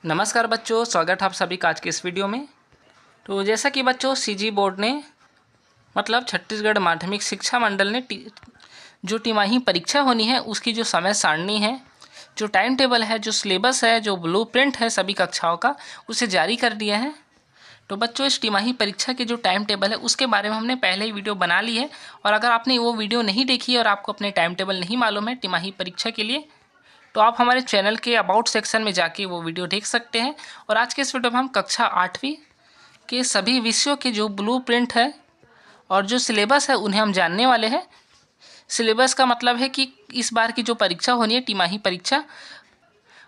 नमस्कार बच्चों, स्वागत है आप सभी का आज के इस वीडियो में। तो जैसा कि बच्चों सीजी बोर्ड ने मतलब छत्तीसगढ़ माध्यमिक शिक्षा मंडल ने जो तिमाही परीक्षा होनी है उसकी जो समय सारणी है, जो टाइम टेबल है, जो सिलेबस है, जो ब्लूप्रिंट है सभी कक्षाओं का, उसे जारी कर दिया है। तो बच्चों इस तिमाही परीक्षा के जो टाइम टेबल है उसके बारे में हमने पहले ही वीडियो बना ली है, और अगर आपने वो वीडियो नहीं देखी और आपको अपने टाइम टेबल नहीं मालूम है तिमाही परीक्षा के लिए, तो आप हमारे चैनल के अबाउट सेक्शन में जाके वो वीडियो देख सकते हैं। और आज के इस वीडियो में हम कक्षा 8वीं के सभी विषयों के जो ब्लूप्रिंट है और जो सिलेबस है उन्हें हम जानने वाले हैं। सिलेबस का मतलब है कि इस बार की जो परीक्षा होनी है तिमाही परीक्षा,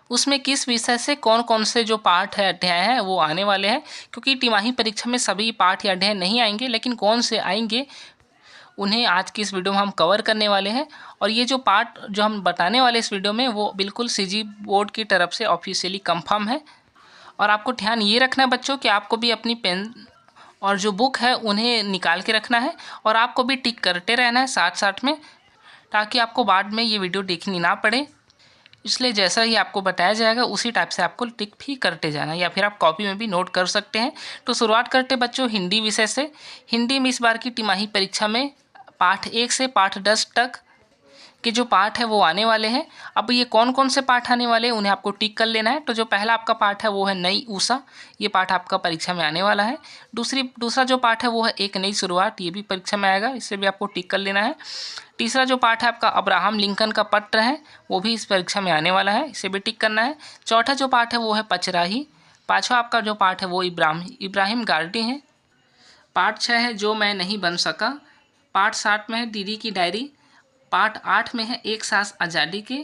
उसमें किस विषय से कौन कौन से जो पाठ है, अध्याय हैं वो आने वाले हैं। क्योंकि तिमाही परीक्षा में सभी पाठ या अध्याय नहीं आएंगे, लेकिन कौन से आएंगे उन्हें आज की इस वीडियो में हम कवर करने वाले हैं। और ये जो पार्ट जो हम बताने वाले इस वीडियो में वो बिल्कुल सीजी बोर्ड की तरफ से ऑफिशियली कंफर्म है। और आपको ध्यान ये रखना है बच्चों कि आपको भी अपनी पेन और जो बुक है उन्हें निकाल के रखना है, और आपको भी टिक करते रहना है साथ साथ में, ताकि आपको बाद में ये वीडियो देखनी ना पड़े। इसलिए जैसा ही आपको बताया जाएगा उसी टाइप से आपको टिक भी करते जाना, या फिर आप कॉपी में भी नोट कर सकते हैं। तो शुरुआत करते बच्चों हिंदी विषय से। हिंदी में इस बार की तिमाही परीक्षा में पाठ 1 से पाठ 10 तक के जो पाठ है वो आने वाले हैं। अब ये कौन कौन से पाठ आने वाले हैं उन्हें आपको टिक कर लेना है। तो जो पहला आपका पाठ है वो है नई ऊषा, ये पाठ आपका परीक्षा में आने वाला है। दूसरा जो पाठ है वो है एक नई शुरुआत, ये भी परीक्षा में आएगा, इसे भी आपको टिक कर लेना है। तीसरा जो पाठ है आपका अब्राहम लिंकन का पत्र है, वो भी इस परीक्षा में आने वाला है, इसे भी टिक करना है। चौथा जो पाठ है वो है पचराही। पाँचवा आपका जो पाठ है वो इब्राहिम गार्डी है। पाठ 6 है जो मैं नहीं बन सका। पाठ 7 में है दीदी की डायरी। पाठ 8 में है एक सांस आज़ादी के।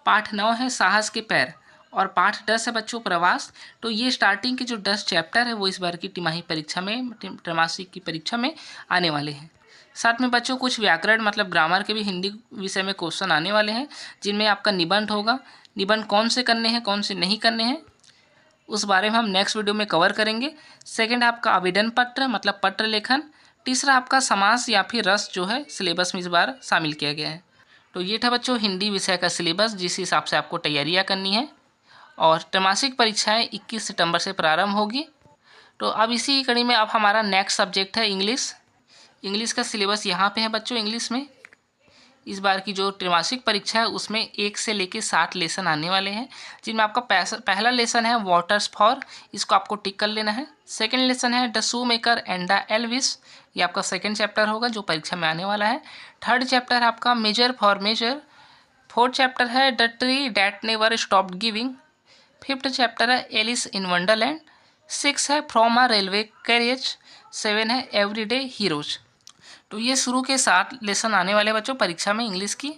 पाठ 9 है साहस के पैर। और पाठ 10 है बच्चों प्रवास। तो ये स्टार्टिंग के जो 10 चैप्टर है वो इस बार की तिमाही परीक्षा में, त्रैमासिक की परीक्षा में आने वाले हैं। साथ में बच्चों कुछ व्याकरण मतलब ग्रामर के भी हिंदी विषय में क्वेश्चन आने वाले हैं, जिनमें आपका निबंध होगा। निबंध कौन से करने हैं कौन से नहीं करने हैं उस बारे में हम नेक्स्ट वीडियो में कवर करेंगे। सेकंड आपका आवेदन पत्र मतलब पत्र लेखन। तीसरा आपका समास या फिर रस जो है सिलेबस में इस बार शामिल किया गया है। तो ये था बच्चों हिंदी विषय का सिलेबस, जिस हिसाब से आपको तैयारियां करनी है। और त्रैमासिक परीक्षाएं 21 सितंबर से प्रारंभ होगी। तो अब इसी कड़ी में अब हमारा नेक्स्ट सब्जेक्ट है इंग्लिश। इंग्लिश का सिलेबस यहाँ पे है बच्चों। इंग्लिश में इस बार की जो त्रैमासिक परीक्षा है उसमें 1 से लेकर 7 लेसन आने वाले हैं, जिनमें आपका पहला लेसन है वाटर्स फॉर, इसको आपको टिक कर लेना है। सेकंड लेसन है the shoe maker and the Elvis, ये आपका सेकंड चैप्टर होगा जो परीक्षा में आने वाला है। थर्ड चैप्टर है आपका major for major. Fourth chapter है the tree that never stopped giving. Fifth chapter है एलिस इन वंडरलैंड। 6 है फ्रॉम अ रेलवे कैरियज। 7 है एवरीडे हीरोज। तो ये शुरू के 7 लेसन आने वाले बच्चों परीक्षा में इंग्लिश की।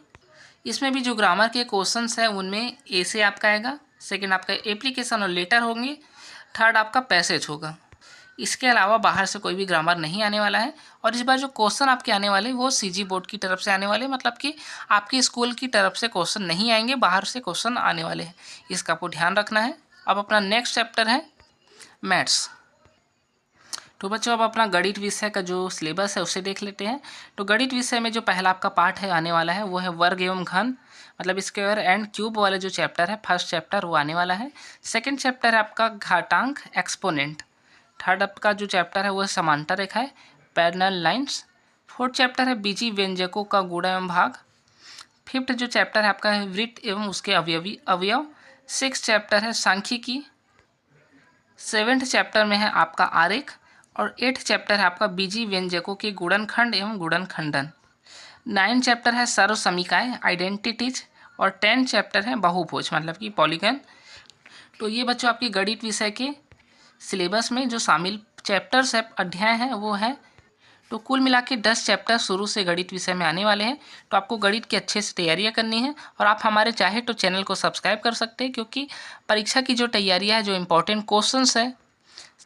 इसमें भी जो ग्रामर के क्वेश्चंस हैं उनमें ए से आपका आएगा। सेकंड आपका एप्लीकेशन और लेटर होंगे। थर्ड आपका पैसेज होगा। इसके अलावा बाहर से कोई भी ग्रामर नहीं आने वाला है। और इस बार जो क्वेश्चन आपके आने वाले वो सीजी बोर्ड की तरफ से आने वाले, मतलब कि आपके स्कूल की तरफ से क्वेश्चन नहीं आएंगे, बाहर से क्वेश्चन आने वाले हैं, इसका आपको ध्यान रखना है। अब अपना नेक्स्ट चैप्टर है मैथ्स। तो बच्चों अब अपना गणित विषय का जो सिलेबस है उसे देख लेते हैं। तो गणित विषय में जो पहला आपका पाठ है आने वाला है वो है वर्ग एवं घन, मतलब स्क्वायर एंड क्यूब वाले जो चैप्टर है फर्स्ट चैप्टर वो आने वाला है। सेकंड चैप्टर है आपका घातांक एक्सपोनेंट। थर्ड आपका जो चैप्टर है वो है समांतर रेखाएं पैरेलल लाइंस। फोर्थ चैप्टर है बीजी व्यंजकों का गुणा एवं भाग। फिफ्थ जो चैप्टर है आपका है वृत्त एवं उसके अवयव। सिक्स चैप्टर है सांख्यिकी। सेवेंथ चैप्टर में है आपका आरेख। और 8th चैप्टर है आपका बीजी व्यंजकों के गुणनखंड एवं गुणनखंडन। 9 चैप्टर है सर्व समीकाएं आइडेंटिटीज। और 10 चैप्टर है बहुभुज मतलब कि पॉलीगन। तो ये बच्चों आपके गणित विषय के सिलेबस में जो शामिल चैप्टर्स है, अध्याय हैं वो है। तो कुल मिला के 10 चैप्टर शुरू से गणित विषय में आने वाले हैं। तो आपको गणित की अच्छे से तैयारियां करनी है। और आप हमारे चाहे तो चैनल को सब्सक्राइब कर सकते हैं, क्योंकि परीक्षा की जो तैयारियां है, जो इंपॉर्टेंट क्वेश्चंस है,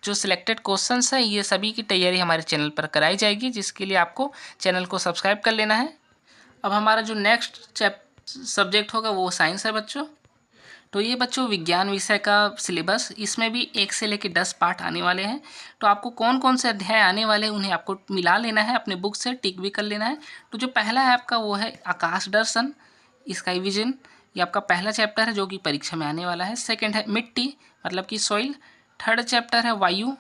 जो सिलेक्टेड क्वेश्चंस हैं, ये सभी की तैयारी हमारे चैनल पर कराई जाएगी, जिसके लिए आपको चैनल को सब्सक्राइब कर लेना है। अब हमारा जो नेक्स्ट सब्जेक्ट होगा वो साइंस है बच्चों। तो ये बच्चों विज्ञान विषय का सिलेबस, इसमें भी 1 से लेकर 10 पाठ आने वाले हैं। तो आपको कौन कौन से अध्याय आने वाले हैं उन्हें आपको मिला लेना है, अपने बुक से टिक भी कर लेना है। तो जो पहला है आपका वो है आकाश दर्शन, स्काई विजन। ये आपका पहला चैप्टर है जो कि परीक्षा में आने वाला है। सेकंड है मिट्टी मतलब कि सॉइल। थर्ड चैप्टर है वायु।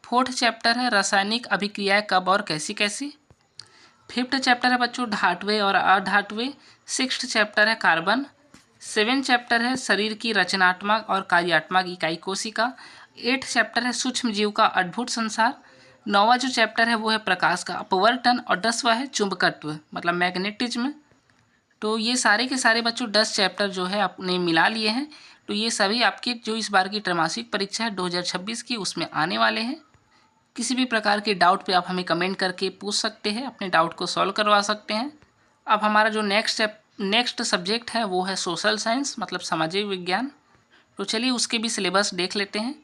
फोर्थ चैप्टर है रासायनिक अभिक्रियाएं कब और कैसी कैसी। फिफ्थ चैप्टर है बच्चों धातुएं और अधातुएं। सिक्स्थ चैप्टर है कार्बन। सेवेंथ चैप्टर है शरीर की रचनात्मक और कार्यात्मक इकाई कोशिका। एट्थ चैप्टर है सूक्ष्म जीव का अद्भुत संसार। नौवां जो चैप्टर है वो है प्रकाश का अपवर्तन और 10वां है चुंबकत्व मतलब मैग्नेटिज्म। तो ये सारे के सारे बच्चों 10 चैप्टर जो है आपने मिला लिए हैं। तो ये सभी आपके जो इस बार की त्रैमासिक परीक्षा है 2026 की उसमें आने वाले हैं। किसी भी प्रकार के डाउट पे आप हमें कमेंट करके पूछ सकते हैं, अपने डाउट को सॉल्व करवा सकते हैं। अब हमारा जो नेक्स्ट सब्जेक्ट है वो है सोशल साइंस मतलब सामाजिक विज्ञान। तो चलिए उसके भी सिलेबस देख लेते हैं।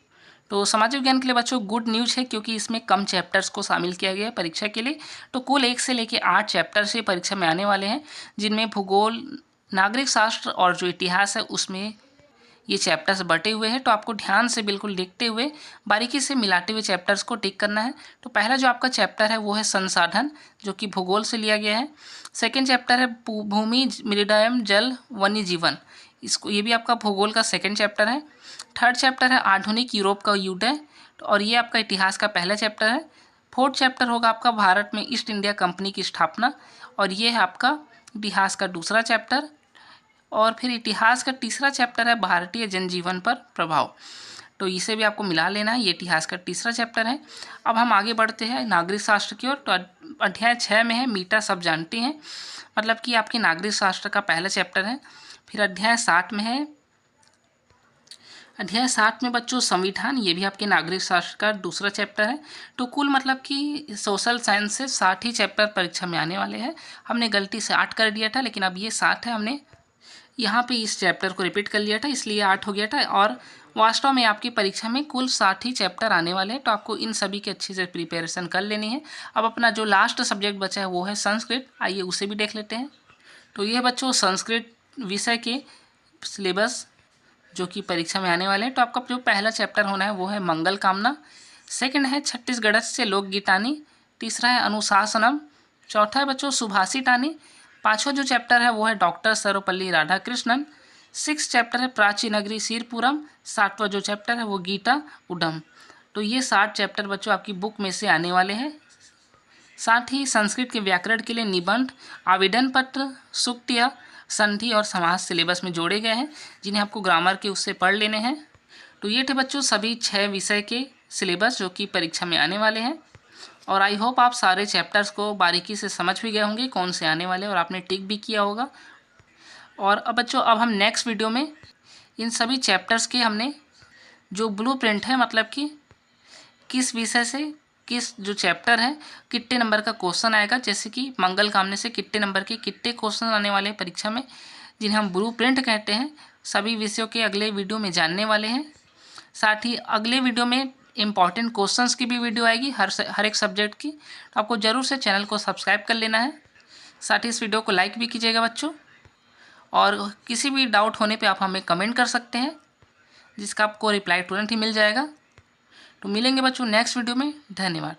तो सामाजिक विज्ञान के लिए बच्चों गुड न्यूज़ है क्योंकि इसमें कम चैप्टर्स को शामिल किया गया है परीक्षा के लिए। तो कुल 1 से लेकर 8 चैप्टर्स ये परीक्षा में आने वाले हैं, जिनमें भूगोल, नागरिक शास्त्र और जो इतिहास है उसमें ये चैप्टर्स बटे हुए हैं। तो आपको ध्यान से बिल्कुल देखते हुए बारीकी से मिलाते हुए चैप्टर्स को टिक करना है। तो पहला जो आपका चैप्टर है वो है संसाधन, जो कि भूगोल से लिया गया है। सेकंड चैप्टर है भूमि, मृदाएं, जल, वन्य जीवन। इसको ये भी आपका भूगोल का सेकंड चैप्टर है। थर्ड चैप्टर है आधुनिक यूरोप का उदय और ये आपका इतिहास का पहला चैप्टर है। फोर्थ चैप्टर होगा आपका भारत में ईस्ट इंडिया कंपनी की स्थापना और ये है आपका इतिहास का दूसरा चैप्टर। और फिर इतिहास का तीसरा चैप्टर है भारतीय जनजीवन पर प्रभाव। तो इसे भी आपको मिला लेना है, ये इतिहास का तीसरा चैप्टर है। अब हम आगे बढ़ते हैं नागरिक शास्त्र की ओर। तो अध्याय 6 में है मीटा सब जानते हैं मतलब कि आपके नागरिक शास्त्र का पहला चैप्टर है। फिर अध्याय 7 में है, अध्याय 7 में बच्चों संविधान, ये भी आपके नागरिक शास्त्र का दूसरा चैप्टर है। तो कुल मतलब कि सोशल साइंस से 60 ही चैप्टर परीक्षा में आने वाले हैं। हमने गलती से 8 कर दिया था लेकिन अब ये 7 है, हमने यहाँ पे इस चैप्टर को रिपीट कर लिया था इसलिए 8 हो गया था। और वास्तव में आपकी परीक्षा में कुल 60 ही चैप्टर आने वाले हैं। तो आपको इन सभी की अच्छे से प्रिपरेशन कर लेनी है। अब अपना जो लास्ट सब्जेक्ट बचा है वो है संस्कृत, आइए उसे भी देख लेते हैं। तो ये बच्चों संस्कृत विषय के सिलेबस जो कि परीक्षा में आने वाले हैं। तो आपका जो पहला चैप्टर होना है वो है मंगल कामना। सेकंड है छत्तीसगढ़ से लोकगीतानी। तीसरा है अनुशासनम। चौथा है बच्चों सुभाषितानी। पांचवा जो चैप्टर है वो है डॉक्टर सर्वपल्ली राधाकृष्णन। 6 चैप्टर है प्राची नगरी सिरपुरम। 7वां जो चैप्टर है वो गीता उडम। तो ये 7 चैप्टर बच्चों आपकी बुक में से आने वाले हैं। साथ ही संस्कृत के व्याकरण के लिए निबंध, आवेदन पत्र, सूक्तियाँ, संधि और समास सिलेबस में जोड़े गए हैं, जिन्हें आपको ग्रामर के उससे पढ़ लेने हैं। तो ये थे बच्चों सभी 6 विषय के सिलेबस जो कि परीक्षा में आने वाले हैं। और आई होप आप सारे चैप्टर्स को बारीकी से समझ भी गए होंगे कौन से आने वाले और आपने टिक भी किया होगा। और अब बच्चों अब हम नेक्स्ट वीडियो में इन सभी चैप्टर्स के हमने जो ब्लूप्रिंट है मतलब कि किस विषय से किस जो चैप्टर है कितने नंबर का क्वेश्चन आएगा, जैसे कि मंगल कामने से कितने नंबर के कितने क्वेश्चन आने वाले हैं परीक्षा में, जिन्हें हम ब्लूप्रिंट कहते हैं, सभी विषयों के अगले वीडियो में जानने वाले हैं। साथ ही अगले वीडियो में इंपॉर्टेंट क्वेश्चंस की भी वीडियो आएगी हर एक सब्जेक्ट की। तो आपको ज़रूर से चैनल को सब्सक्राइब कर लेना है। साथ ही इस वीडियो को लाइक भी कीजिएगा बच्चों। और किसी भी डाउट होने पे आप हमें कमेंट कर सकते हैं, जिसका आपको रिप्लाई तुरंत ही मिल जाएगा। तो मिलेंगे बच्चों नेक्स्ट वीडियो में। धन्यवाद।